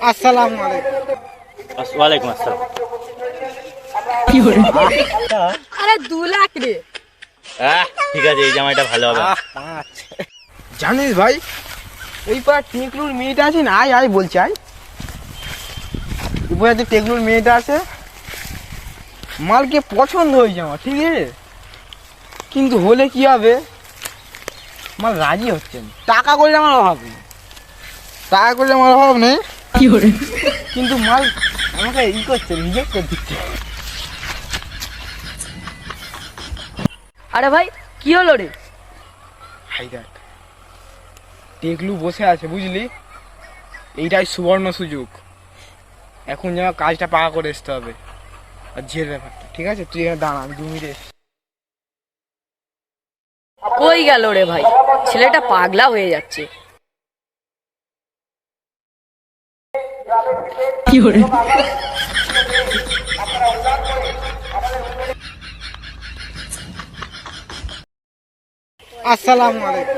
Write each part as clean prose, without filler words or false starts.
আসসালামু আলাইকুম। ওয়ালাইকুম আসসালাম। কি করে? আরে 2 লাখ রে। ঠিক আছে, এই জামাইটা ভালো হবে। জানিস ভাই, ওই পাড়া টেকলুর মেয়েটা আছে না, আয় আয় বলছে আয়। উপরে যে টেকলুর মেয়েটা আছে, মালকে পছন্দ হয়েছে আমার, ঠিক আছে, কিন্তু হলে কি হবে, মাল রাজি হচ্ছে না। টাকা করলে আমার অভাব নেই, টাকা করলে আমার অভাব নেই, কি করে? কিন্তু মাল আমাকে ই করছে, রিজেক্ট করে দিচ্ছে। আরে ভাই কি হলো রে? হাই দেখ, টেকলু বসে আছে বুঝলি, এইটাই সুবর্ণ সুযোগ। এখন যেন কাজটা পাকা করে আসতে হবে আর ঝের ব্যাপারটা, ঠিক আছে? তুই এখানে দাঁড়া, আমি 2 মিনিট এসছি। কই গেল রে ভাই? ছেলেটা পাগলা হয়ে যাচ্ছে। কি করে? আসসালামু আলাইকুম।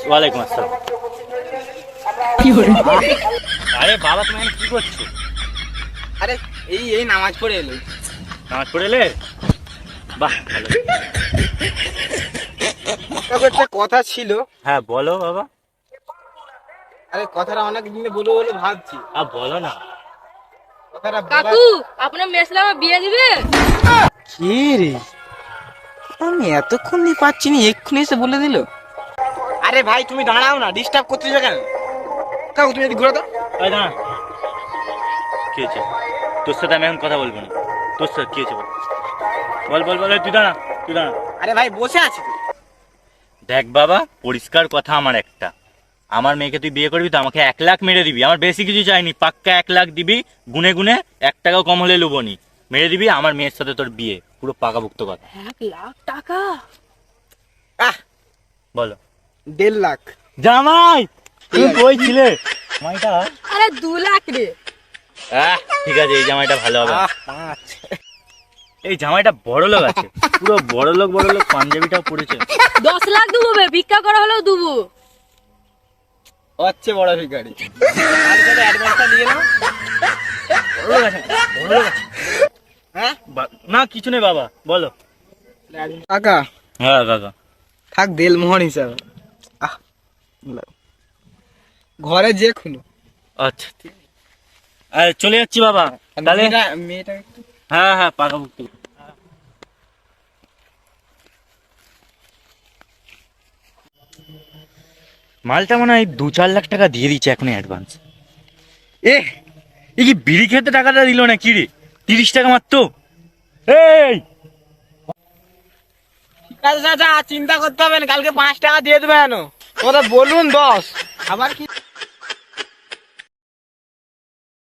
ওয়ালাইকুম আসসালাম। কি করে? আরে বাবা, তুমি এখানে কি করছো? আরে এই এই নামাজ পড়ে এলো। নামাজ পড়ে এলে? বাহ, ভালো। তবে একটা কথা ছিল। হ্যাঁ বলো বাবা। আরে কথাটা অনেক দিনে বলবো বলে ভাবছি। বলো না। কথাটা কাকু, আপনার মেসলা আমার বিয়ে দিবে? কি রে, আমি এতক্ষণ দিয়ে পাচ্ছি না, এক্ষুনি এসে বলে দিল। আরে ভাই তুমি দাঁড়াও না, ডিস্টার্ব করতেছো কেন? কাকু তুমি যদি ঘুরে দাও। এই দাঁড়া, কি হয়েছে? তোর সাথে আমি এখন কথা বলবো না। তোর সাথে কি হয়েছে বল? বল বল বল, এই তুই দাঁড়া, তুই দাঁড়া। আরে ভাই বসে আছি তো। দেখ বাবা, পরিষ্কার কথা আমার একটা, আমার মেয়েকে তুই বিয়ে করবি তো আমাকে 1 লাখ মেরে দিবি। আমার বেশি কিছু চাইনি, পাক্কা 1 লাখ দিবি, গুনে গুনে 1 টাকাও কম হলে লুবনি, মেরে দিবি। আমার মেয়ের সাথে তোর বিয়ে, পুরো পাকাভুক্ত কথা। 1 লাখ টাকা? আহ, বলো। 1.5 লাখ। জামাই তুই কই ছিলে? জামাইটা আরে 2 লাখ রে। ঠিক আছে, এই জামাইটা ভালো হবে। পাঁচ। এই জামাইটা বড় লোক আছে, পুরো বড় লোক পাঞ্জাবিটাও পরেছে। 10 লাখ দেবো বে, ভিক্ষা করা হলেও দেবো। হচ্ছে বড় ভিখারি। আর যদি অ্যাডভান্সটা দিয়ে নাও। বড় লোক আছে, বড় লোক আছে। হ্যাঁ না কিছু নেই বাবা, বলো। কাকা হ্যাঁ কাকা। থাক দেল মোহর হিসাবে। আহ, ঘরে যে খুলো। আচ্ছা ঠিক আছে, চলে যাচ্ছি বাবা তাহলে। মেয়েটা একটু হ্যাঁ হ্যাঁ, পাকাভুক্ত। মালটা মনে হয় 2-4 লাখ টাকা দিয়ে দিচ্ছে এখন অ্যাডভান্স। এই কি বিড়ি খেতে টাকাটা দিল না কি রে? 30 টাকা মাত্র। এই ঠিক আছে চাচা, চিন্তা করতে হবে না, কালকে 5 টাকা দিয়ে দেবে। কেন ওরা বলুন 10, আবার কি